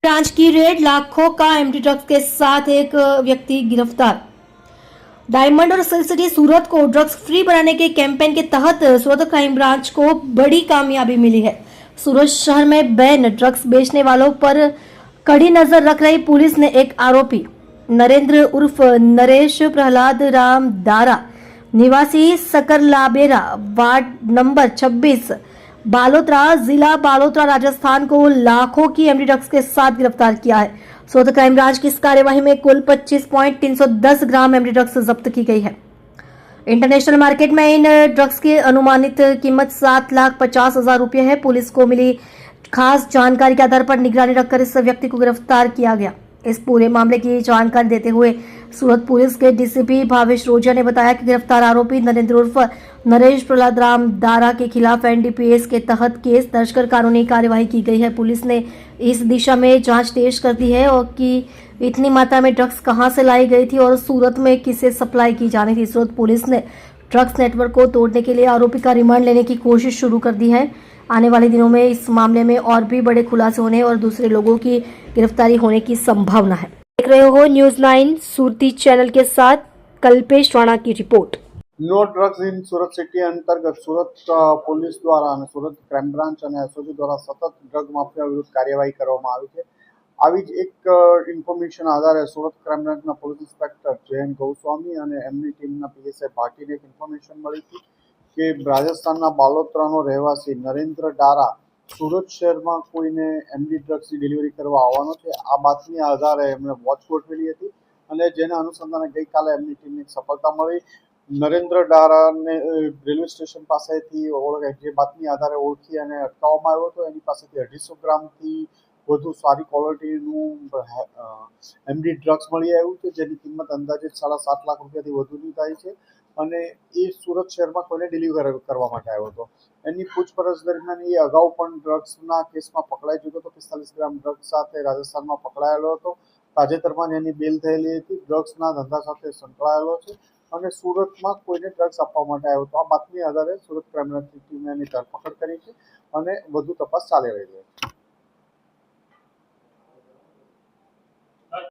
Branch की red, लाखों का एमडी ड्रग्स के साथ एक व्यक्ति गिरफ्तार। डायमंड और सिल्क सिटी सूरत को ड्रग्स फ्री बनाने के कैंपेन के तहत सूरत क्राइम ब्रांच को बड़ी कामयाबी मिली है। सूरत शहर में बैन ड्रग्स बेचने वालों पर कड़ी नजर रख रही पुलिस ने एक आरोपी नरेंद्र उर्फ नरेश प्रहलाद राम दारा निवासी सकरलाबेरा वार्ड नंबर 26 बालोतरा जिला बालोतरा राजस्थान को लाखों की एमडी ड्रग्स के साथ गिरफ्तार किया है। सूरत क्राइम ब्रांच की इस कार्यवाही में कुल 25.310 ग्राम एमडी ड्रग्स जब्त की गई है। इंटरनेशनल मार्केट में इन ड्रग्स की अनुमानित कीमत 7,50,000 रुपये है। पुलिस को मिली खास जानकारी के आधार पर निगरानी रखकर इस व्यक्ति को गिरफ्तार किया गया। इस पूरे मामले की जानकारी देते हुए सूरत पुलिस के डीसीपी भावेश रोजा ने बताया कि गिरफ्तार आरोपी नरेंद्र उर्फ नरेश प्रहलाद राम दारा के खिलाफ एनडीपीएस के तहत केस दर्ज कर कानूनी कार्यवाही की गई है। पुलिस ने इस दिशा में जांच तेज कर दी है और कि इतनी मात्रा में ड्रग्स कहां से लाई गई थी और सूरत में किसे सप्लाई की जानी थी। सूरत पुलिस ने ड्रग्स नेटवर्क को तोड़ने के लिए आरोपी का रिमांड लेने की कोशिश शुरू कर दी है। आने वाले दिनों में इस मामले में और भी बड़े खुलासे होने और दूसरे लोगों की गिरफ्तारी होने की संभावना है। देख रहे हो न्यूज़9 सूरती चैनल के साथ कल्पेश राणा की रिपोर्ट। No drugs in Surat city अंतर्गत सूरत પોલીસ દ્વારા અને સુરત ક્રાઇમ બ્રાન્ચ અને એસઓજી દ્વારા સતત ડ્રગ માફિયા વિરુદ્ધ કાર્યવાહી કરવામાં આવી છે। આવી જ એક ઇન્ફોર્મેશન આધારે સુરત ક્રાઇમ બ્રાન્ચના પોલીસ ઇન્સ્પેક્ટર જયંત ગોસ્વામી અને એમની ટીમના પીએસઆઈ ભાટીને એક ઇન્ફોર્મેશન મળી હતી કે રાજસ્થાનના બાલોતરાનો રહેવાસી નરેન્દ્ર ડારા સુરત શહેરમાં કોઈને એમડી ડ્રગ્સની ડિલિવરી કરવા આવવાનો છે। આ બાતમી આધારે એમણે વોચ ગોઠવેલી હતી અને જેના અનુસંધાને ગઈકાલે એમની ટીમને એક સફળતા મળી। નરેન્દ્ર ડારાને રેલવે સ્ટેશન પાસેથી જે બાતમી આધારે ઓળખી અને અટકાવવામાં આવ્યો હતો। એની પાસેથી 250 ગ્રામથી વધુ સારી ક્વોલિટીનું એમડી ડ્રગ્સ મળી આવ્યું છે, જેની કિંમત અંદાજિત 7.5 લાખ રૂપિયાથી વધુની થાય છે અને એ સુરત શહેરમાં કોઈને ડિલિવર કરવા માટે આવ્યો હતો। એની પૂછપરછ દરમિયાન એ અગાઉ પણ ડ્રગ્સના કેસમાં પકડાઈ ચૂક્યો હતો। 45 ગ્રામ ડ્રગ્સ સાથે રાજસ્થાનમાં પકડાયેલો હતો। તાજેતરમાં જ એની બેલ થયેલી હતી। ડ્રગ્સના ધંધા સાથે સંકળાયેલો છે અને સુરતમાં કોઈને ડ્રગ્સ આપવા માટે આવ્યો હતો। આ બાતમી આધારે સુરત ક્રાઇમ બ્રાન્ચની ટીમે એની ધરપકડ કરી છે અને વધુ તપાસ ચાલી રહી છે।